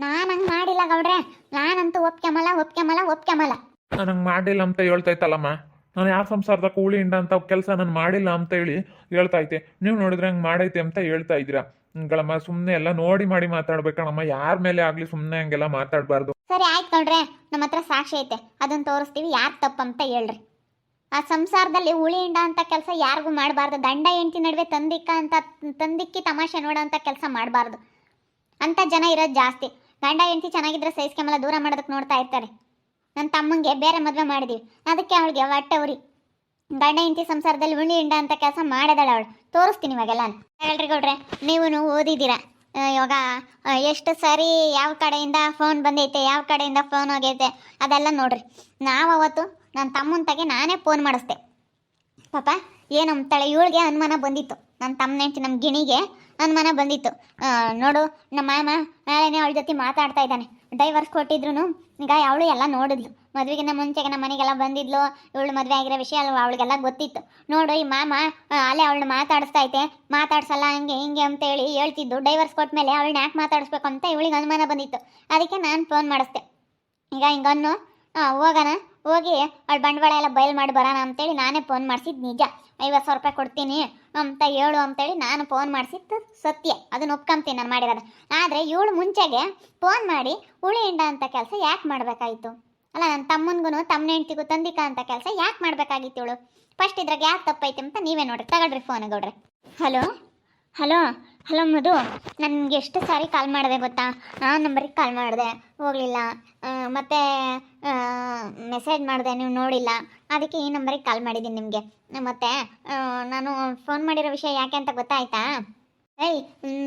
ನಾನು ಹಂಗೆ ಮಾಡಿಲ್ಲ ಗೌಡ್ರೆ. ನಾನಂತೂ ಒಪ್ಕೊಂಬಲ್ಲ. ನಾನು ಹಂಗೆ ಮಾಡಿಲ್ಲ ಅಂತ ಹೇಳ್ತೈತಲ್ಲಮ್ಮ. ನಾನು ಯಾವ ಸಂಸಾರದ ಕೂಳಿ ಹಿಂಡ ಅಂತ ಕೆಲಸ ನಾನು ಮಾಡಿಲ್ಲ ಅಂತ ಹೇಳಿ ಹೇಳ್ತೈತೆ. ನೀವು ನೋಡಿದ್ರೆ ಹಂಗೆ ಮಾಡೈತೆ ಅಂತ ಹೇಳ್ತಾ ಇದ್ದೀರಾ. ಹಂಗಳಮ್ಮ ಸುಮ್ಮನೆ ಎಲ್ಲ ನೋಡಿ ಮಾಡಿ ಮಾತಾಡ್ಬೇಕಣಮ್ಮ. ಯಾರ ಮೇಲೆ ಆಗಲಿ ಸುಮ್ಮನೆ ಹಂಗೆಲ್ಲ ಮಾತಾಡಬಾರ್ದು. ಸರಿ ಆಯ್ತು ಗೌಡ್ರೆ, ನಮ್ಮ ಹತ್ರ ಸಾಕ್ಷಿ ಐತೆ, ಅದನ್ನು ತೋರಿಸ್ತೀವಿ. ಯಾರು ತಪ್ಪಂತ ಹೇಳ್ರಿ. ಆ ಸಂಸಾರದಲ್ಲಿ ಹುಳಿ ಹಿಂಡ ಅಂತ ಕೆಲಸ ಯಾರಿಗೂ ಮಾಡಬಾರ್ದು. ಗಂಡ ಹೆಂಡತಿ ನಡುವೆ ತಂದಿಕ್ಕಿ ತಮಾಷೆ ನೋಡೋ ಅಂತ ಕೆಲಸ ಮಾಡಬಾರ್ದು. ಅಂತ ಜನ ಇರೋದು ಜಾಸ್ತಿ. ಗಂಡ ಹೆಂಡತಿ ಚೆನ್ನಾಗಿದ್ರೆ ಸಹಿಸ್ಕೊಂಬಲ್ಲ, ದೂರ ಮಾಡೋದಕ್ಕೆ ನೋಡ್ತಾ ಇರ್ತಾರೆ. ನನ್ನ ತಮ್ಮಂಗೆ ಬೇರೆ ಮದುವೆ ಮಾಡಿದೀವಿ, ಅದಕ್ಕೆ ಅವಳಿಗೆ ಹೊಟ್ಟೆ ಉರಿ. ಗಂಡ ಹೆಂಡತಿ ಸಂಸಾರದಲ್ಲಿ ಹುಳಿ ಹಿಂಡ ಅಂತ ಕೆಲಸ ಮಾಡಿದಾಳೆ ಅವಳು. ತೋರಿಸ್ತೀನಿ ಇವಾಗೆಲ್ಲ. ಹೇಳ್ರಿ ಗೌಡ್ರೆ, ನೀವು ಓದಿದ್ದೀರಾ. ಇವಾಗ ಎಷ್ಟು ಸರಿ ಯಾವ ಕಡೆಯಿಂದ ಫೋನ್ ಬಂದೈತೆ, ಯಾವ ಕಡೆಯಿಂದ ಫೋನ್ ಹೋಗೈತೆ ಅದೆಲ್ಲ ನೋಡ್ರಿ. ನಾವು ಅವತ್ತು ನನ್ನ ತಮ್ಮನ ತಗೆ ನಾನೇ ಫೋನ್ ಮಾಡಿಸ್ದೆ. ಪಾಪ ಏನಂತಾಳೆ, ಇವಳಿಗೆ ಅನುಮಾನ ಬಂದಿತ್ತು. ನನ್ನ ತಮ್ಮನ ಹೆಂಡತಿ ನಮ್ಮ ಗಿಣಿಗೆ ಅನುಮಾನ ಬಂದಿತ್ತು. ನೋಡು ನಮ್ಮ ಮಾಮ ನಾಳೆನೇ ಅವಳ ಜೊತೆ ಮಾತಾಡ್ತಾ ಇದ್ದಾನೆ. ಡೈವರ್ಸ್ ಕೊಟ್ಟಿದ್ರು ಈಗ ಅವಳು ಎಲ್ಲ ನೋಡಿದ್ಲು. ಮದುವೆಗಿಂತ ಮುಂಚೆಗೆ ನಮ್ಮ ಮನೆಗೆಲ್ಲ ಬಂದಿದ್ಲು. ಇವಳು ಮದುವೆ ಆಗಿರೋ ವಿಷಯ ಅವಳಿಗೆಲ್ಲ ಗೊತ್ತಿತ್ತು. ನೋಡು ಈ ಮಾಮ ಅಲ್ಲೇ ಅವಳನ್ನ ಮಾತಾಡಿಸ್ತಾ ಐತೆ, ಮಾತಾಡ್ಸಲ್ಲ ಹಂಗೆ ಹಿಂಗೆ ಅಂತ ಹೇಳಿ ಹೇಳ್ತಿದ್ದು. ಡೈವರ್ಸ್ ಕೊಟ್ಮೇಲೆ ಅವಳನ್ನ ಯಾಕೆ ಮಾತಾಡಿಸ್ಬೇಕು ಅಂತ ಇವಳಿಗೆ ಅನುಮಾನ ಬಂದಿತ್ತು. ಅದಕ್ಕೆ ನಾನು ಫೋನ್ ಮಾಡಿಸ್ದೆ. ಈಗ ಹಿಂಗನ್ನು ಹೋಗೋಣ, ಹೋಗಿ ಅವಳು ಬಂಡವಾಳ ಎಲ್ಲ ಬಯಲು ಮಾಡಿ ಬರೋಣ ಅಂತೇಳಿ ನಾನೇ ಫೋನ್ ಮಾಡಿಸಿದ್ದು ನಿಜ. 50,000 ರೂಪಾಯಿ ಕೊಡ್ತೀನಿ ಅಂತ ಹೇಳು ಅಂತೇಳಿ ನಾನು ಫೋನ್ ಮಾಡಿಸಿದ್ದು ಸತ್ಯ. ಅದನ್ನ ಒಪ್ಕೊಂತೀನಿ ನಾನು ಮಾಡಿರೋದು. ಆದರೆ ಇವಳು ಮುಂಚೆಗೆ ಫೋನ್ ಮಾಡಿ ಹುಳಿ ಹಿಂಡ ಅಂತ ಕೆಲಸ ಯಾಕೆ ಮಾಡಬೇಕಾಯಿತು? ಅಲ್ಲ, ನನ್ನ ತಮ್ಮನಿಗೂ ತಮ್ಮನ ಹೆಂಡ್ತಿಗೂ ತಂದಿಕ ಅಂತ ಕೆಲಸ ಯಾಕೆ ಮಾಡಬೇಕಾಗಿತ್ತು ಇವಳು? ಫಸ್ಟ್ ಇದ್ರಾಗ ಯಾಕೆ ತಪ್ಪೈತೆ ಅಂತ ನೀವೇ ನೋಡ್ರಿ. ತಗೊಳ್ರಿ ಫೋನ್ ಗೌಡ್ರೆ. ಹಲೋ ಹಲೋ ಹಲೋ ಮಧು, ನನಗೆ ಎಷ್ಟು ಸಾರಿ ಕಾಲ್ ಮಾಡಿದೆ ಗೊತ್ತಾ? ಆ ನಂಬರಿಗೆ ಕಾಲ್ ಮಾಡಿದೆ, ಹೋಗಲಿಲ್ಲ. ಮತ್ತು ಮೆಸೇಜ್ ಮಾಡಿದೆ, ನೀವು ನೋಡಿಲ್ಲ. ಅದಕ್ಕೆ ಈ ನಂಬರಿಗೆ ಕಾಲ್ ಮಾಡಿದ್ದೀನಿ ನಿಮಗೆ. ಮತ್ತು ನಾನು ಫೋನ್ ಮಾಡಿರೋ ವಿಷಯ ಯಾಕೆ ಅಂತ ಗೊತ್ತಾಯ್ತಾ? ಏಯ್,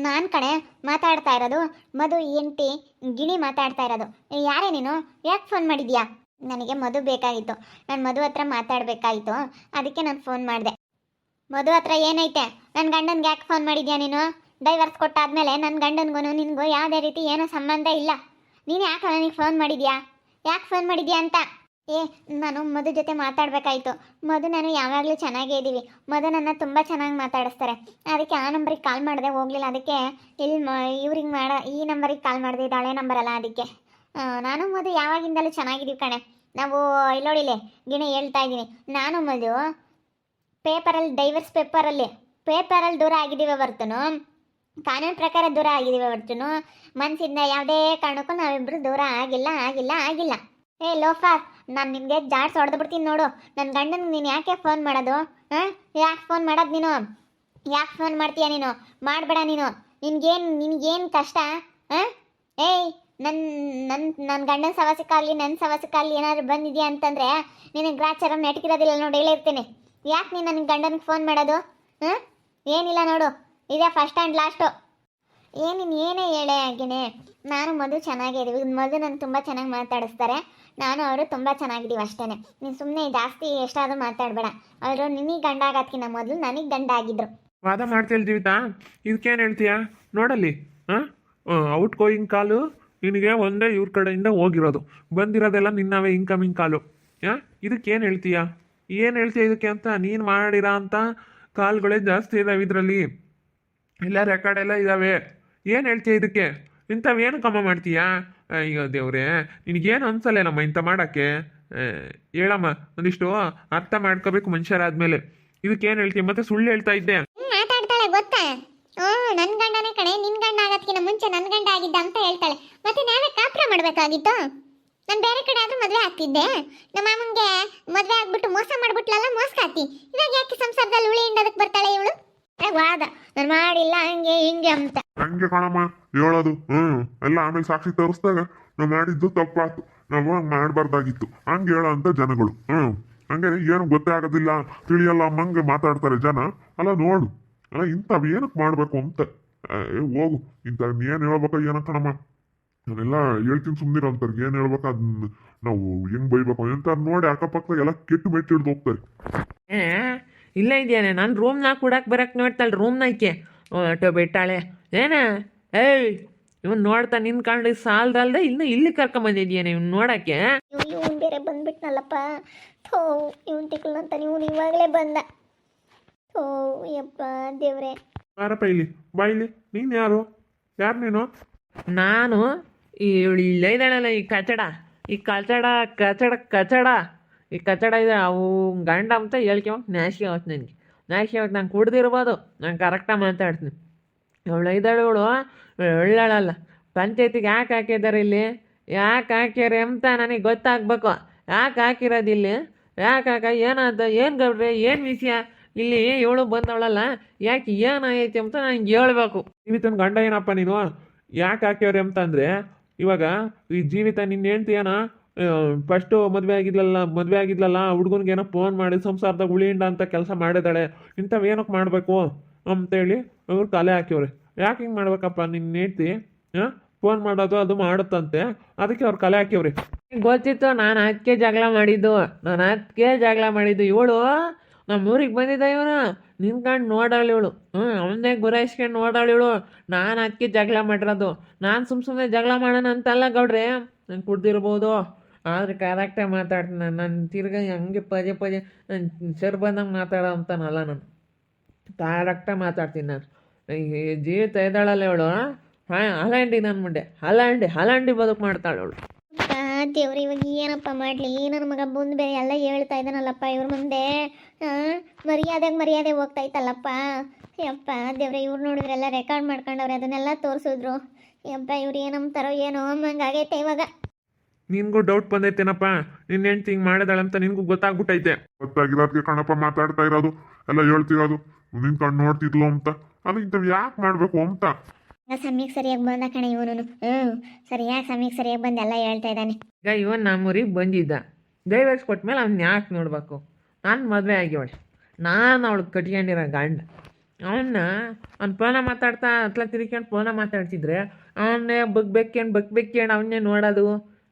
ನಾನು ಕಣೆ ಮಾತಾಡ್ತಾ ಇರೋದು, ಮಧು ಹೆಂಡ್ತಿ ಗಿಣಿ ಮಾತಾಡ್ತಾ ಇರೋದು. ಯಾರೇ ನೀನು? ಯಾಕೆ ಫೋನ್ ಮಾಡಿದ್ಯಾ? ನನಗೆ ಮಧು ಬೇಕಾಗಿತ್ತು. ನಾನು ಮಧು ಹತ್ರ ಮಾತಾಡಬೇಕಾಗಿತ್ತು, ಅದಕ್ಕೆ ನಾನು ಫೋನ್ ಮಾಡಿದೆ. ಮಧು ಹತ್ರ ಏನೈತೆ? ನನ್ನ ಗಂಡನ್ಗೆ ಯಾಕೆ ಫೋನ್ ಮಾಡಿದ್ಯಾ ನೀನು? ಡೈವರ್ಸ್ ಕೊಟ್ಟಾದ್ಮೇಲೆ ನನ್ನ ಗಂಡನಿಗೂ ನಿನಗೂ ಯಾವುದೇ ರೀತಿ ಏನೋ ಸಂಬಂಧ ಇಲ್ಲ. ನೀನು ಯಾಕೆ ನನಗೆ ಫೋನ್ ಮಾಡಿದ್ಯಾ? ಯಾಕೆ ಫೋನ್ ಮಾಡಿದ್ಯಾ ಅಂತ? ನಾನು ಮಧು ಜೊತೆ ಮಾತಾಡಬೇಕಾಯ್ತು. ಮಧು ನಾನು ಯಾವಾಗಲೂ ಚೆನ್ನಾಗೇ ಇದ್ದೀವಿ. ಮಧು ನನ್ನ ತುಂಬ ಚೆನ್ನಾಗಿ ಮಾತಾಡಿಸ್ತಾರೆ. ಅದಕ್ಕೆ ಆ ನಂಬರಿಗೆ ಕಾಲ್ ಮಾಡಿದೆ, ಹೋಗಲಿಲ್ಲ. ಅದಕ್ಕೆ ಇವ್ರಿಗೆ ಈ ನಂಬರಿಗೆ ಕಾಲ್ ಮಾಡಿದೆ. ಇದು ಹಳೆ ನಂಬರ್ ಅಲ್ಲ, ಅದಕ್ಕೆ. ನಾನು ಮಧು ಯಾವಾಗಿಂದಲೂ ಚೆನ್ನಾಗಿದ್ದೀವಿ ಕಣೆ. ನಾವು ಇಲ್ಲೋಡಿಲೆ ಗಿಣಿ ಹೇಳ್ತಾ ಇದ್ದೀನಿ. ನಾನು ಮಧು ಪೇಪರಲ್ಲಿ ಡೈವರ್ಸ್ ಪೇಪರಲ್ಲಿ ದೂರ ಆಗಿದ್ದೀವಿ ಹೊರತುನು, ಕಾನೂನು ಪ್ರಕಾರ ದೂರ ಆಗಿದ್ದೀವಿ ಹೊರತುನು, ಮನಸ್ಸಿಂದ ಯಾವುದೇ ಕಾರಣಕ್ಕೂ ನಾವಿಬ್ಬರು ದೂರ ಆಗಿಲ್ಲ. ಲೋಫರ್, ನಾನು ನಿಮಗೆ ಜಾಡ್ಸ್ ಹೊಡೆದ್ಬಿಡ್ತೀನಿ ನೋಡು. ನನ್ನ ಗಂಡನಿಗೆ ನೀನು ಯಾಕೆ ಫೋನ್ ಮಾಡೋದು? ಯಾಕೆ ಫೋನ್ ಮಾಡೋದು ನೀನು? ಯಾಕೆ ಫೋನ್ ಮಾಡ್ತೀಯ ನೀನು? ಮಾಡಬೇಡ ನೀನು. ನಿನಗೇನು ಕಷ್ಟ? ಏಯ್, ನನ್ನ ಗಂಡನ ಸವಾಸಕ್ಕಾಗಲಿ ನನ್ನ ಸವಾಸಕ್ಕಾಗಲಿ ಏನಾದರೂ ಬಂದಿದೆಯಾ ಅಂತಂದರೆ ನಿನಗೆ ಗ್ರಾಚಾರ ನೆಟ್ಕಿರೋದಿಲ್ಲ ನೋಡಿ, ಹೇಳಿರ್ತೀನಿ. ಯಾಕೆ ನೀನು ನನಗೆ ಗಂಡನಿಗೆ ಫೋನ್ ಮಾಡೋದು? ಏನಿಲ್ಲ ನೋಡು, ಇದೇ ಫಸ್ಟ್ ಆ್ಯಂಡ್ ಲಾಸ್ಟು. ಏನೇ ಹೇಳೇ ಆಗಿನೇ. ನಾನು ಮಧು ಚೆನ್ನಾಗಿದ್ದೀವಿ. ಮಧು ನಾನು ತುಂಬ ಚೆನ್ನಾಗಿ ಮಾತಾಡಿಸ್ತಾರೆ. ನಾನು ಅವರು ತುಂಬ ಚೆನ್ನಾಗಿದ್ದೀವಿ ಅಷ್ಟೇ. ನೀನು ಸುಮ್ಮನೆ ಜಾಸ್ತಿ ಎಷ್ಟಾದರೂ ಮಾತಾಡಬೇಡ. ಅವರು ನಿನಗೆ ಗಂಡ ಆಗೋದಕ್ಕಿಂತ ಮೊದಲು ನನಗೆ ಗಂಡ ಆಗಿದ್ರು. ವಾದ ಮಾಡ್ತೇಳಿ ಜೀವಿತಾ, ಇದಕ್ಕೇನು ಹೇಳ್ತೀಯಾ? ನೋಡಲ್ಲಿ, ಔಟ್ ಗೋಯಿಂಗ್ ಕಾಲು ನಿನಗೆ ಒಂದೇ ಇವ್ರ ಕಡೆಯಿಂದ ಹೋಗಿರೋದು, ಬಂದಿರೋದೆಲ್ಲ ನಿನ್ನವೇ ಇನ್ಕಮಿಂಗ್ ಕಾಲು. ಇದಕ್ಕೇನು ಹೇಳ್ತೀಯಾ? ಏನು ಹೇಳ್ತೀಯ ಇದಕ್ಕೆ ಅಂತ? ನೀನು ಮಾಡಿರೋ ಅಂತ ಕಾಲ್ಗಳೇ ಜಾಸ್ತಿ ಇದ್ದಾವೆ ಇದರಲ್ಲಿ, ಇಲ್ಲ ರೆಕಾರ್ಡ್ ಎಲ್ಲ ಇದ್ದಾವೆ. ಏನು ಹೇಳ್ತೀಯ ಇದಕ್ಕೆ? ಇಂಥವೇನು ಕಮ್ಮ ಮಾಡ್ತೀಯಾ? ಅಯ್ಯೋ ದೇವ್ರೆ, ನಿನಗೇನು ಅನ್ಸಲ್ಲೇನಮ್ಮ ಇಂಥ ಮಾಡೋಕ್ಕೆ? ಹೇಳಮ್ಮ, ಒಂದಿಷ್ಟು ಅರ್ಥ ಮಾಡ್ಕೋಬೇಕು ಮನುಷ್ಯರಾದ್ಮೇಲೆ. ಇದಕ್ಕೇನು ಹೇಳ್ತೀಯ? ಮತ್ತೆ ಸುಳ್ಳು ಹೇಳ್ತಾ ಇದ್ದೆ. ಮಾತಾಡ್ತಾಳೆ ಗೊತ್ತಾ? ನನ್ನ ಗಂಡನೇ ಕಣೆ, ನಿನ್ನ ಗಂಡ ಆಗೋದಕ್ಕಿಂತ ಮುಂಚೆ ನನ್ನ ಗಂಡ ಆಗಿದ್ದ ಅಂತ ಹೇಳ್ತಾಳೆ. ಮತ್ತೆ ನಾವೇ ಕಾಪುರ ಮಾಡಬೇಕಾಗಿತ್ತು. ನಾನು ಬೇರೆ ಕಡೆ ಆದರೂ ಮದುವೆ ಆಗ್ತಿದ್ದೆ. ನಮ್ಮ ಮಾಮಂಗೆ ಮದುವೆ ಆಗ್ಬಿಟ್ಟು ಮೋಸ ಮಾಡ್ಬಿಟ್ಲಲ್ಲ, ಮೋಸ್ಕಾತಿ. ಇವಾಗ ಯಾಕೆ ಸಂಸಾರದಲ್ಲಿ ಹುಳಿ ಹಿಂಡೋದಕ್ಕೆ ಬರ್ತಾಳೆ ಇವಳು? ವಾದ ನಾನು ಮಾಡಿಲ್ಲ ಹಂಗೆ ಹಿಂಗೆ ಅಂತ. ಹಂಗೆ ಕಣಮ್ಮ ಹೇಳೋದು. ಎಲ್ಲ ಆಮೇಲೆ ಸಾಕ್ಷಿ ತೋರಿಸ್ದಾಗ ನಾವು ಮಾಡಿದ್ದು ತಪ್ಪಾತು, ನಾವು ಹಂಗೆ ಮಾಡಬಾರ್ದಾಗಿತ್ತು ಹಂಗೆ ಹೇಳೋ ಅಂತ ಜನಗಳು. ಹಂಗೆ ಏನು ಗೊತ್ತೇ ಆಗೋದಿಲ್ಲ, ತಿಳಿಯಲ್ಲ ಅಮ್ಮಂಗೆ ಮಾತಾಡ್ತಾರೆ ಜನ. ಅಲ್ಲ ನೋಡು, ಅಲ್ಲ ಇಂಥವು ಏನಕ್ಕೆ ಮಾಡಬೇಕು ಅಂತ. ಹೋಗು, ಇಂಥವ್ ಏನು ಹೇಳ್ಬೇಕು ಏನೋ ಕಣಮ್ಮ. ನಾನೆಲ್ಲ ಹೇಳ್ತೀನಿ ಸುಮ್ಮನಿರೋ ಅಂತಾರೆ. ಏನು ಹೇಳ್ಬೇಕು ಅದನ್ನ ನಾವು ಹೆಂಗೆ ಬೈಬೇಕು ಅಂತ ನೋಡಿ ಅಕ್ಕಪಕ್ಕ ಎಲ್ಲ ಕೆಟ್ಟು ಮೆಟ್ಟು ಹಿಡ್ದು ಹೋಗ್ತಾರೆ. ಇಲ್ಲ ಇದೆಯಾನೆ, ನಾನು ರೂಮ್ನಾಗ ಕೂಡಕ್ಕೆ ಬರಕ್ಕೆ ನೋಡ್ತಾಳೆ. ರೂಮ್ನಾಕೆ ಟೊ ಬಿಟ್ಟಾಳೆ ಏನ? ಏಯ್, ಇವನು ನೋಡ್ತಾ ನಿಂತ್ಕೊಂಡು ಸಾಲದಲ್ದೆ ಇನ್ನು ಇಲ್ಲಿ ಕರ್ಕೊಂಬಂದಿದ್ಯಾನೆ ಇವ್ನು ನೋಡಕ್ಕೆ. ಇವನು ಬೇರೆ ಬಂದ್ಬಿಟ್ನಲ್ಲಪ್ಪ. ಥೋ, ಇವನ್ ತಿಕ್ಲಂತ ಇವನು ಇವಾಗಲೇ ಬಂದ. ಥೋ ಯಪ್ಪ ದೇವ್ರೆ. ಬಾರಪ್ಪ ಇಲ್ಲಿ, ಬಾ ಇಲ್ಲಿ. ನೀನು ಯಾರು ನೀನು? ನಾನು ಇವಳು ಇಲ್ಲೇ ಇದ್ದಾಳಲ್ಲ ಈ ಕಚಡ ಈ ಕಚಡ ಕಚಡ ಕಚಡ ಈ ಕಚಡ ಇದೆ ಅವು ಗಂಡ ಅಂತ ಹೇಳ್ಕೊಂಬ ನಾಶಿ ಆವತ್ತು ನನಗೆ ನಾಶಿ ಆವತ್ತು ನಾನು ಕುಡ್ದಿರ್ಬೋದು ನಾನು ಕರೆಕ್ಟಾಗಿ ಮಾತಾಡ್ತೀನಿ ಇವಳು ಇದ್ದಾಳೆ ಇವಳು ಒಳ್ಳಾಳಲ್ಲ ಪಂಚಾಯತಿಗೆ ಯಾಕೆ ಹಾಕಿದ್ದಾರೆ ಇಲ್ಲಿ ಯಾಕೆ ಹಾಕ್ಯಾರೆ ಅಂತ ನನಗೆ ಗೊತ್ತಾಗಬೇಕು ಯಾಕೆ ಹಾಕಿರೋದು ಇಲ್ಲಿ ಯಾಕೆ ಏನಾದ ಏನು ಗೌಡ್ರೆ ಏನು ವಿಷಯ ಇಲ್ಲಿ ಇವಳು ಬಂದವಳಲ್ಲ ಯಾಕೆ ಏನಾಗೈತಿ ಅಂತ ನನಗೆ ಹೇಳ್ಬೇಕು. ಜೀವಿತನ ಗಂಡ ಏನಪ್ಪ ನೀನು ಯಾಕೆ ಹಾಕ್ಯವ್ರೆ ಅಂತ ಅಂದರೆ ಇವಾಗ ಈ ಜೀವಿತ ನಿನ್ನ ಹೇಳ್ತೀಯನ ಫಸ್ಟು ಮದುವೆ ಆಗಿದ್ಲಲ್ಲ ಹುಡುಗನಿಗೆ ಏನೋ ಫೋನ್ ಮಾಡಿ ಸಂಸಾರದಾಗ ಉಳಿಯಿಂದ ಅಂತ ಕೆಲಸ ಮಾಡಿದಾಳೆ ಇಂಥವು ಏನಕ್ಕೆ ಮಾಡಬೇಕು ಅಂತೇಳಿ ಅವ್ರು ತಲೆ ಹಾಕ್ಯವ್ರೆ. ಯಾಕೆ ಹಿಂಗೆ ಮಾಡ್ಬೇಕಪ್ಪ ನಿನ್ನ ಹೇಳ್ತಿ ಫೋನ್ ಮಾಡೋದು ಅದು ಮಾಡುತ್ತಂತೆ ಅದಕ್ಕೆ ಅವ್ರು ಕಲೆ ಹಾಕ್ಯವ್ರಿ. ಗೊತ್ತಿತ್ತು ನಾನು ಅದಕ್ಕೆ ಜಗಳ ಮಾಡಿದ್ದು ಇವಳು ನಮ್ಮ ಊರಿಗೆ ಬಂದಿದ್ದ ಇವನು ನಿಂತ್ಕೊಂಡು ನೋಡಾಳು ಇವಳು ಅವನೇ ಗುರಾಯಿಸ್ಕೊಂಡು ನೋಡಾಳು ಇವಳು ನಾನು ಅದಕ್ಕೆ ಜಗಳ ಮಾಡಿರೋದು ನಾನು ಸುಮ್ಮನೆ ಜಗಳ ಮಾಡೋಣ ಅಂತಲ್ಲ ಗೌಡ್ರೆ ನಾನು ಕುಡ್ದಿರ್ಬೋದು ಆದರೆ ಕರೆಕ್ಟಾಗಿ ಮಾತಾಡ್ತೀನಿ ನಾನು ತಿರ್ಗಿ ಹಂಗೆ ಪದೇ ನಾನು ಸರ್ ಬಂದಂಗೆ ಮಾತಾಡೋ ಅಂತಾನಲ್ಲ ನಾನು ಕರೆಕ್ಟಾಗಿ ಮಾತಾಡ್ತೀನಿ ನಾನು ಜೀವಿತ ಇದ್ದಾಳಲ್ಲ ಇವಳು ಹಲಾಂಡಿ ನನ್ನ ಮುಂದೆ ಹಲಾಂಡಿ ಬದುಕು ಮಾಡ್ತಾಳೆ ಅವಳು. ದೇವ್ರು ಇವಾಗ ಏನಪ್ಪ ಮಾಡಲಿ ನನ್ನ ಮಗ ಬಂದು ಬೇರೆ ಎಲ್ಲ ಹೇಳ್ತಾ ಇದ್ದಾನಲ್ಲಪ್ಪ ಇವ್ರ ಮುಂದೆ ಮರ್ಯಾದೆ ಹೋಗ್ತಾ ಇತ್ತಲ್ಲಪ್ಪ. ಯಪ್ಪ ದೇವ್ರೆ ಇವ್ರು ನೋಡಿದ್ರೆಲ್ಲ ರೆಕಾರ್ಡ್ ಮಾಡ್ಕೊಂಡವ್ರೆ ಅದನ್ನೆಲ್ಲ ತೋರಿಸಿದ್ರು. ಯಪ್ಪ ಇವ್ರು ಏನಂತಾರೋ ಏನೋ ಹಂಗಾಗೈತೆ ಇವಾಗ. ನಿನ್ಗೂ ಡೌಟ್ ಬಂದೈತೇನಪ್ಪ ನಿನ್ನ ಹೆಂಡ್ತಿ ಹಿಂಗೆ ಮಾಡಿದಾಳಂತ ನಿನ್ಗೂ ಗೊತ್ತಾಗ್ಬಿಟ್ಟೈತೆ. ಗೊತ್ತಾಗಿರೋದಕ್ಕೆ ಕಣಪ್ಪ ಮಾತಾಡ್ತಾ ಇರೋದು ಎಲ್ಲ ಹೇಳ್ತಿರೋದು ನಿನ್ ಕಣ್ಣು ನೋಡ್ತಿದ್ಲು ಅಂತ ಅದು ಇಂಥವು ಯಾಕೆ ಮಾಡ್ಬೇಕು ಅಂತ. ಸಮಯಕ್ಕೆ ಸರಿಯಾಗಿ ಬಂದ ಕಣ ಇವನು ಸಮಯಕ್ಕೆ ಸರಿಯಾಗಿ ಬಂದು ಎಲ್ಲ ಹೇಳ್ತಾ ಇದ್ದಾನೆ. ಈಗ ಇವನು ನಮ್ಮೂರಿಗೆ ಬಂದಿದ್ದ ಡೈವರ್ಸ್ ಕೊಟ್ಮೇಲೆ ಅವ್ನು ಯಾಕೆ ನೋಡ್ಬೇಕು ನಾನು ಮದುವೆ ಆಗ್ಯವಳೆ ನಾನು ಅವಳು ಕಟ್ಕೊಂಡಿರೋ ಗಂಡ ಅವ್ನು ಫೋನ ಮಾತಾಡ್ತಾ ಅತ್ಲ ತಿರ್ಕೊಂಡು ಫೋನ ಮಾತಾಡ್ತಿದ್ರೆ ಅವನ್ನೇ ಬಗ್ಬೇಕೇನು ಅವನ್ನೇ ನೋಡೋದು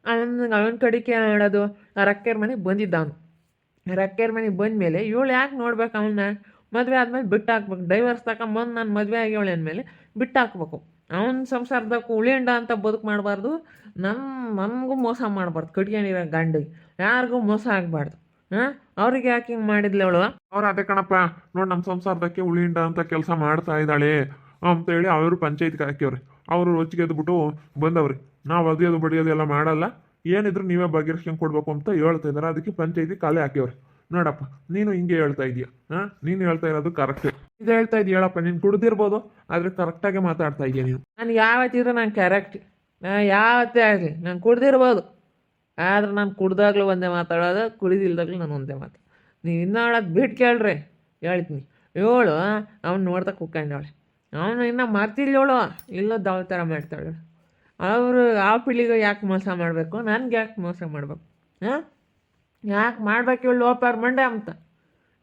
ಅವನ ಕಡಿಕೆ ನೋಡೋದು. ರಕ್ಕೇರ್ ಮನೆಗೆ ಬಂದಿದ್ದ ಅವನು ರಕ್ಕೇರ್ ಮನೆಗೆ ಬಂದಮೇಲೆ ಇವಳು ಯಾಕೆ ನೋಡ್ಬೇಕು ಅವನ್ನ ಮದುವೆ ಆದಮೇಲೆ ಬಿಟ್ಟು ಹಾಕ್ಬೇಕು ಡೈವರ್ಸ್ ತಗೊಂಬಂದು ನಾನು ಮದುವೆ ಆಗ್ಯವಳೆ ಅಂದಮೇಲೆ ಬಿಟ್ಟು ಹಾಕ್ಬೇಕು. ಅವನ ಸಂಸಾರದಾಗ ಉಳಿಯಂಡ ಅಂತ ಬದುಕು ಮಾಡಬಾರ್ದು ನನಗೂ ಮೋಸ ಮಾಡಬಾರ್ದು ಕಟ್ಕೊಂಡಿರೋ ಗಂಡಿಗೆ ಯಾರಿಗೂ ಮೋಸ ಆಗಬಾರ್ದು. ಅವ್ರಿಗೆ ಯಾಕೆ ಹಿಂಗೆ ಮಾಡಿದ್ಲು ಅವಳು ಅವ್ರು ಅದೇ ಕಣಪ್ಪ ನೋಡಿ ನಮ್ಮ ಸಂಸಾರದಕ್ಕೆ ಉಳಿಂಡ ಅಂತ ಕೆಲಸ ಮಾಡ್ತಾ ಇದ್ದಾಳೆ ಅಂತೇಳಿ ಅವರು ಪಂಚಾಯತ್ಗೆ ಹಾಕ್ಯವ್ರೆ. ಅವರು ರೊಚ್ಚಿಗೆದ್ಬಿಟ್ಟು ಬಂದವ್ರಿ ನಾವು ಅದಿಯೋದು ಬಡಿಯೋದು ಎಲ್ಲ ಮಾಡಲ್ಲ ಏನಿದ್ರು ನೀವೇ ಬಗೆಹರಿಸ್ಕೊಂಡು ಕೊಡ್ಬೇಕು ಅಂತ ಹೇಳ್ತಾ ಇದ್ದಾರೆ. ಅದಕ್ಕೆ ಪಂಚಾಯತಿ ಕಾಲೇ ಹಾಕ್ಯವ್ರೆ. ನೋಡಪ್ಪ ನೀನು ಹಿಂಗೆ ಹೇಳ್ತಾ ಇದೀಯ ನೀನು ಹೇಳ್ತಾ ಇರೋದು ಕರೆಕ್ಟ್ ಇದು ಹೇಳ್ತಾ ಇದೀಯ ಹೇಳಪ್ಪ ನೀನು ಕುಡ್ದಿರ್ಬೋದು ಆದರೆ ಕರೆಕ್ಟಾಗೆ ಮಾತಾಡ್ತಾ ಇದೀಯ ನೀನು. ನಾನು ಯಾವತ್ತಿದ್ರು ನಾನು ಕರೆಕ್ಟ್ ಯಾವತ್ತೇ ಆಗಲಿ ನಾನು ಕುಡ್ದಿರ್ಬೋದು ಆದ್ರೆ ನಾನು ಕುಡ್ದಾಗ್ಲೂ ಒಂದೇ ಮಾತಾಡೋದು ಕುಡಿದಿಲ್ದಾಗ್ಲೂ ನಾನು ಒಂದೇ ಮಾತು. ನೀವು ಇನ್ನೂ ಹೇಳೋದು ಬಿಟ್ಟು ಕೇಳ್ರಿ ಹೇಳ್ತೀನಿ. ಇವಳು ಅವ್ನು ನೋಡ್ತಾ ಕುಕ್ಕೊಂಡವಳೆ ಅವನು ಇನ್ನೂ ಮರ್ತಿಲ್ಲವಳು ಇಲ್ಲದ ಅವಳ ಥರ ಮಾಡ್ತಾಳೆ. ಅವರು ಆ ಪೀಳಿಗೆ ಯಾಕೆ ಮೋಸ ಮಾಡಬೇಕು ನನಗೆ ಯಾಕೆ ಮೋಸ ಮಾಡಬೇಕು ಯಾಕೆ ಮಾಡ್ಬೇಕು ಇವಳು ಲೋಪಾರ್ ಮಂಡೆ ಅಂತ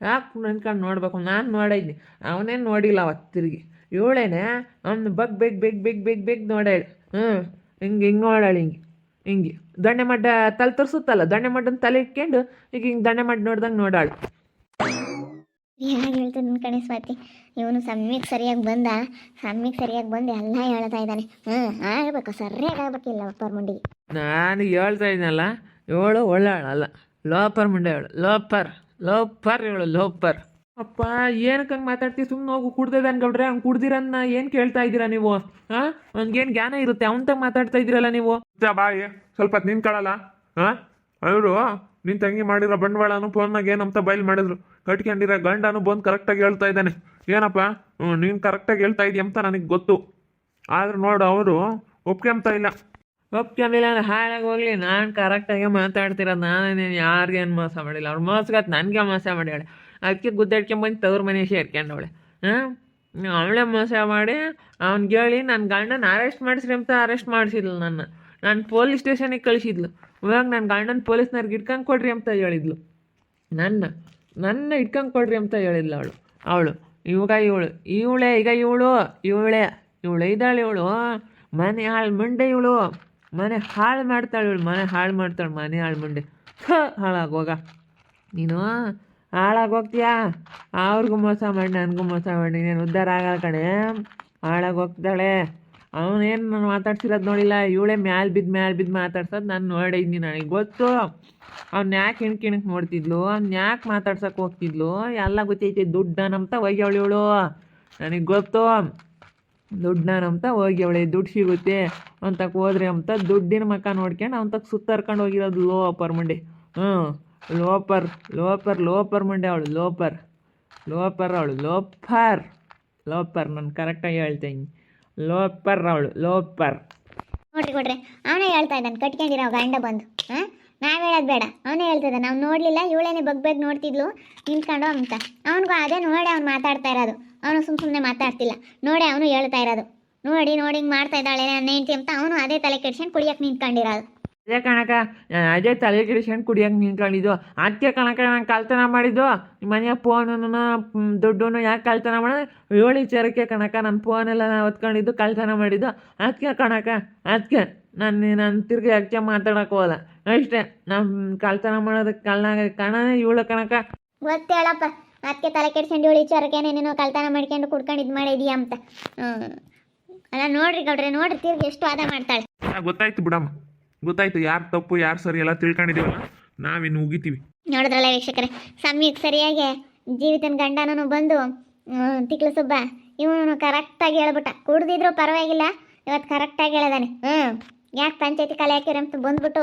ಯಾಕೆ ನಿಂತ್ಕೊಂಡು ನೋಡ್ಬೇಕು. ನಾನು ನೋಡಿದ್ನಿ ಅವನೇನು ನೋಡಿಲ್ಲ ಅವತ್ತು ತಿರುಗಿ ಇವಳೇನೆ ಅವ್ನು ಬೇಗ ನೋಡಾಳು ಹಿಂಗೆ ನೋಡಾಳು ಹಿಂಗೆ ದೊಣ್ಣೆ ಮಡ್ಡ ತಲೆ ತೋರಿಸುತ್ತಲ್ಲ ದೊಣ್ಣೆ ಮಡ್ಡನ ತಲೆ ಇಟ್ಕೊಂಡು ಈಗ ಹಿಂಗೆ ದೊಣ್ಣೆ ಮಡ್ಡ ನೋಡ್ದಂಗೆ ನೋಡಾಳು. ಹೇಗೆ ಹೇಳ್ತದೆ ನನ್ನ ಕಣೆ ಸ್ವಾತಿ ಇವನು ಸಮಯಕ್ಕೆ ಸರಿಯಾಗಿ ಬಂದು ಎಲ್ಲ ಹೇಳ್ತಾ ಇದ್ದಾನೆ. ಆಗ್ಬೇಕು ಸರಿಯಾಗಿ ಆಗ್ಬೇಕಿಲ್ಲ ಅಪ್ಪರ ಮುಂಡಿಗೆ. ನಾನು ಹೇಳ್ತಾ ಇದ್ನಲ್ಲ ಇವಳು ಒಳ್ಳೆಯಲ್ಲ ಲೋಪರ್ ಮುಂಡೆ ಇವಳು ಲೋಪರ್ ಇವಳು ಲೋಪರ್. ಅಪ್ಪ ಏನಕ್ಕೆ ಹಂಗೆ ಮಾತಾಡ್ತೀವಿ ಸುಮ್ಮನೆ ಹೋಗು ಕುಡ್ದಿದ್ದಾನೆ ಗೌಡ್ರೆ ಅವ್ನು ಕುಡ್ದಿರನ್ನ ಏನು ಕೇಳ್ತಾ ಇದ್ದೀರಾ ನೀವು ಅವ್ನಿಗೇನು ಜ್ಞಾನ ಇರುತ್ತೆ ಅವನ್ತಾಗ ಮಾತಾಡ್ತಾ ಇದ್ದೀರಲ್ಲ ನೀವು. ಬಾಯಿ ಸ್ವಲ್ಪ ನಿಂತ್ಕೊಳ್ಳಲ್ಲ ಅವರು ನಿನ್ನ ತಂಗಿ ಮಾಡಿರೋ ಬಂಡವಾಳನು ಫೋನ್ನಾಗ ಏನಂತ ಬಯಲು ಮಾಡಿದ್ರು ಕಟ್ಕೊಂಡಿರೋ ಗಂಡನು ಬಂದು ಕರೆಕ್ಟಾಗಿ ಹೇಳ್ತಾ ಇದ್ದಾನೆ. ಏನಪ್ಪ ನೀನು ಕರೆಕ್ಟಾಗಿ ಹೇಳ್ತಾ ಇದೀಯ ಅಂತ ನನಗೆ ಗೊತ್ತು ಆದ್ರೆ ನೋಡು ಅವರು ಒಪ್ಕೊಂತ ಇಲ್ಲ ಹಾಳಾಗಿ ಹೋಗ್ಲಿ ನಾನು ಕರೆಕ್ಟಾಗೆ ಮಾತಾಡ್ತಿರೋದು ನಾನೇನು ಯಾರಿಗೇನು ಮೋಸ ಮಾಡಿಲ್ಲ ಅವ್ರು ಮೋಸಗತ್ತು ನನಗೆ ಮೋಸ ಮಾಡ್ಯಾಳೆ ಅದಕ್ಕೆ ಗುದ್ದಾಡ್ಕೊಂಬಂದು ತವ್ರ ಮನೆ ಸೇರ್ಕೊಂಡವಳೆ ಅವಳೇ ಮೋಸ ಮಾಡಿ ಅವ್ನಿಗೆ ಹೇಳಿ ನನ್ನ ಗಂಡನ ಅರೆಸ್ಟ್ ಮಾಡಿಸ್ರಿ ಅಂತ ಅರೆಸ್ಟ್ ಮಾಡಿಸಿದ್ಲು ನಾನು ಪೊಲೀಸ್ ಸ್ಟೇಷನಿಗೆ ಕಳಿಸಿದ್ಲು. ಇವಾಗ ನನ್ನ ಗಂಡನ ಪೊಲೀಸ್ನವ್ರಿಗೆ ಇಟ್ಕೊಂಡು ಕೊಡ್ರಿ ಅಂತ ಹೇಳಿದ್ಲು ನನ್ನ ಇಟ್ಕೊಂಡು ಕೊಡ್ರಿ ಅಂತ ಹೇಳಿದ್ಲು ಅವಳು ಇವಳೇ ಇದ್ದಾಳೆ ಇವಳು ಮನೆ ಹಾಳು ಮುಂಡೆ ಇವಳು ಮನೆ ಹಾಳು ಮಾಡ್ತಾಳೆ ಮನೆ ಹಾಳು ಮುಂಡೆ ಹಾಳಾಗೋಗ ನೀನು ಹಾಳಾಗೋಗ್ತೀಯಾ ಅವ್ರಿಗೂ ಮೋಸ ಮಾಡಿ ನನಗೂ ಮೋಸ ಮಾಡಿ ನೀನು ಉದ್ಧಾರ ಆಗಲ್ಲ ಕಣೆ ಹಾಳಾಗೋಗ್ತಾಳೆ. ಅವನೇನು ನಾನು ಮಾತಾಡ್ಸಿರೋದು ನೋಡಿಲ್ಲ ಇವಳೇ ಮ್ಯಾಲೆ ಬಿದ್ದು ಮಾತಾಡ್ಸೋದು ನಾನು ನೋಡಿದ್ನಿ ನನಗೆ ಗೊತ್ತು. ಅವ್ನು ಯಾಕೆ ಹೆಣ್ಕಿಣಕ್ಕೆ ನೋಡ್ತಿದ್ಲು ಅವ್ನು ಯಾಕೆ ಮಾತಾಡ್ಸೋಕೆ ಹೋಗ್ತಿದ್ಲು ಎಲ್ಲ ಗೊತ್ತೈತೆ ದುಡ್ಡು ನಮ್ತ ಒಯ್ಯವಳು ಇವಳು ನನಗೆ ಗೊತ್ತು. ದುಡ್ಡನ್ನ ಅಂತ ಹೋಗಿ ಅವಳೆ ದುಡ್ಡು ಸಿಗುತ್ತೆ ಅಂತಕ್ಕೆ ಹೋದ್ರೆ ಅಂತ ದುಡ್ಡಿನ ಮಕ್ಕ ನೋಡ್ಕೊಂಡು ಅವನ ಸುತ್ತರ್ಕೊಂಡು ಹೋಗಿರೋದು ಲೋಪರ್ ಮಂಡಿ. ಹ್ಞೂ, ಲೋಪರ್ ಲೋಪರ್ ಲೋಪರ್ ಮಂಡಿ ಅವಳು, ಲೋಪರ್ ಲೋಪರ್ ಅವಳು, ಲೋಪರ್ ಲೋಪರ್. ನಾನು ಕರೆಕ್ಟಾಗಿ ಹೇಳ್ತೀನಿ, ಲೋಪರ್ ಅವಳು, ಲೋಪರ್. ನೋಡ್ರಿ ಕೊಡ್ರಿ, ಅವನೇ ಹೇಳ್ತಾ ಇದ್ದಾನೆ ಕಟ್ಕೊಂಡಿರೋ ಗಂಡ ಬಂದು. ಹಾಂ, ನಾವು ಹೇಳೋದು ಬೇಡ, ಅವನೇ ಹೇಳ್ತಾ ಇದ್ದಾನೆ. ನಾವು ನೋಡಲಿಲ್ಲ, ಇವಳೇನೆ ಬಗ್ಬೇಕು ನೋಡ್ತಿದ್ಲು ನಿಂತ್ಕೊಂಡು ಅಂತ. ಅವನಿಗೂ ಅದೇ ನೋಡಿ ಅವ್ನು ಮಾತಾಡ್ತಾ ಇರೋದು. ಅವನು ಸುಮ್ಮನೆ ಮಾತಾಡ್ತಿಲ್ಲ, ನೋಡಿ ಅವನು ಹೇಳ್ತಾ ಇರೋದು. ನೋಡಿ ಹಿಂಗೆ ಮಾಡ್ತಾ ಇದ್ದಾಳೆ ನನ್ನ ಹೆಂಡತಿ ಅಂತ ಅವನು ಅದೇ ತಲೆ ಕೆಡ್ಸ್ಕೊಂಡು ಕುಡಿಯೋಕೆ ನಿಂತ್ಕೊಂಡಿರೋದು. ಅದೇ ಕಣಕ, ಅದೇ ತಲೆ ಕೆಡಿಸ್ಕೊಂಡು ಕುಡಿಯೋಕೆ ನಿಂತ್ಕೊಂಡಿದ್ದು. ಅದಕ್ಕೆ ಕಣಕ ನಾನು ಕಳ್ತನ ಮಾಡಿದ್ದು. ನಿಮ್ಮ ಮನೆಯ ಫೋನನ್ನು ದುಡ್ಡನ್ನು ಯಾಕೆ ಕಳ್ತನ ಮಾಡೋದು? 7 ವಿಚಾರಕ್ಕೆ ಕಣಕ ನನ್ನ ಫೋನೆಲ್ಲ ಹೊತ್ಕೊಂಡಿದ್ದು ಕಳ್ತನ ಮಾಡಿದ್ದು. ಅದಕ್ಕೆ ಕಣಕ, ಅದಕ್ಕೆ ನಾನು ತಿರ್ಗಿ ಯಾಕೆ ಮಾತಾಡೋಕೆ ಹೋಗಲ್ಲ ಅಷ್ಟೇ. ನಾನು ಕಳ್ತನ ಮಾಡೋದಕ್ಕೆ ಕಣನೇ ಇವಳು ಕಣಕ. ಗೊತ್ತೇಳಪ್ಪ, ಅದಕ್ಕೆ ತಲೆ ಕೆಡ್ಸ್ಕೊಂಡು ಇವಳು ವಿಚಾರಕ್ಕೆ ನೀನು ಕಳ್ತನ ಮಾಡ್ಕೊಂಡು ಕುಡ್ಕೊಂಡು ಇದು ಮಾಡಿದೀಯ ಅಂತ. ಅಲ್ಲ ನೋಡ್ರಿ ಗೌಡ್ರೆ, ನೋಡ್ರಿ ತಿರ್ಗಿ ಎಷ್ಟು ವಾದ ಮಾಡ್ತಾಳೆ. ಗೊತ್ತಾಯ್ತು ಬಿಡಮ್ಮ, ಗೊತ್ತಾಯ್ತು ಯಾರು ತಪ್ಪು ಯಾರು ಸರಿ ಎಲ್ಲ ತಿಳ್ಕೊಂಡಿದ್ದೀವಲ್ಲ, ನಾವಿನ್ನು ಉಗಿತೀವಿ. ನೋಡಿದ್ರಲ್ಲ ವೀಕ್ಷಕರೇ, ಸಮಯಕ್ಕೆ ಸರಿಯಾಗಿ ಜೀವಿತನ ಗಂಡನೂ ಬಂದು ತಿಕ್ಲು ಸುಬ್ಬ ಇವನು ಕರೆಕ್ಟಾಗಿ ಹೇಳ್ಬಿಟ್ಟ. ಕುಡ್ದಿದ್ರು ಪರವಾಗಿಲ್ಲ, ಇವತ್ತು ಕರೆಕ್ಟಾಗಿ ಹೇಳಿದಾನೆ. ಯಾಕೆ ಪಂಚಾಯತಿ ಕಲೆ ಹಾಕಿರ ಅಂತ ಬಂದ್ಬಿಟ್ಟು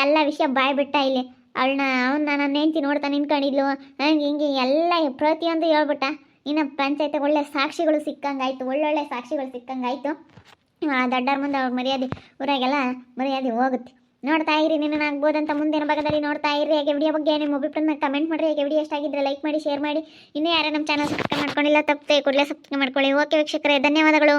ಎಲ್ಲ ವಿಷಯ ಬಾಯ್ಬಿಟ್ಟ ಇಲ್ಲಿ. ಅವನ್ನ ನನ್ನ ಹೆಂಡ್ತಿ ನೋಡ್ತಾ ನಿಂತ್ಕೊಂಡಿದ್ಲು, ಹಂಗೆ ಹಿಂಗೆ ಎಲ್ಲ ಪ್ರತಿಯೊಂದು ಹೇಳ್ಬಿಟ್ಟ. ಇನ್ನು ಪಂಚಾಯತಿಗೆ ಒಳ್ಳೆ ಸಾಕ್ಷಿಗಳು ಸಿಕ್ಕಂಗಾಯ್ತು, ಒಳ್ಳೊಳ್ಳೆ ಸಾಕ್ಷಿಗಳು ಸಿಕ್ಕಂಗಾಯ್ತು. ದೊಡ್ಡರ ಮುಂದೆ ಅವ್ರ ಮರ್ಯಾದೆ, ಊರಾಗೆಲ್ಲ ಮರ್ಯಾದೆ ಹೋಗುತ್ತೆ. ನೋಡ್ತಾ ಇರಿ, ನಿನ್ನ ಆಗ್ಬೋದಂತ ಮುಂದಿನ ಭಾಗದಲ್ಲಿ ನೋಡ್ತಾ ಇರಿ. ಹಾಗೆ ವಿಡಿಯೋ ಬಗ್ಗೆ ನಿಮ್ಮ ಅಭಿಪ್ರಾಯನ ಕಮೆಂಟ್ ಮಾಡಿರಿ. ಹಾಗೆ ವಿಡಿಯೋ ಎಷ್ಟಾಗಿದ್ರೆ ಲೈಕ್ ಮಾಡಿ, ಶೇರ್ ಮಾಡಿ. ಇನ್ನೂ ಯಾರೇ ನಮ್ಮ ಚಾನಲ್ ಸಬ್ಸ್ಕ್ರೈಬ್ ಮಾಡ್ಕೊಂಡಿಲ್ಲ ತಪ್ಪದೆ ಕೂಡಲೇ ಸಬ್ಸ್ಕ್ರೈಬ್ ಮಾಡ್ಕೊಳ್ಳಿ. ಓಕೆ ವೀಕ್ಷಕರೇ, ಧನ್ಯವಾದಗಳು.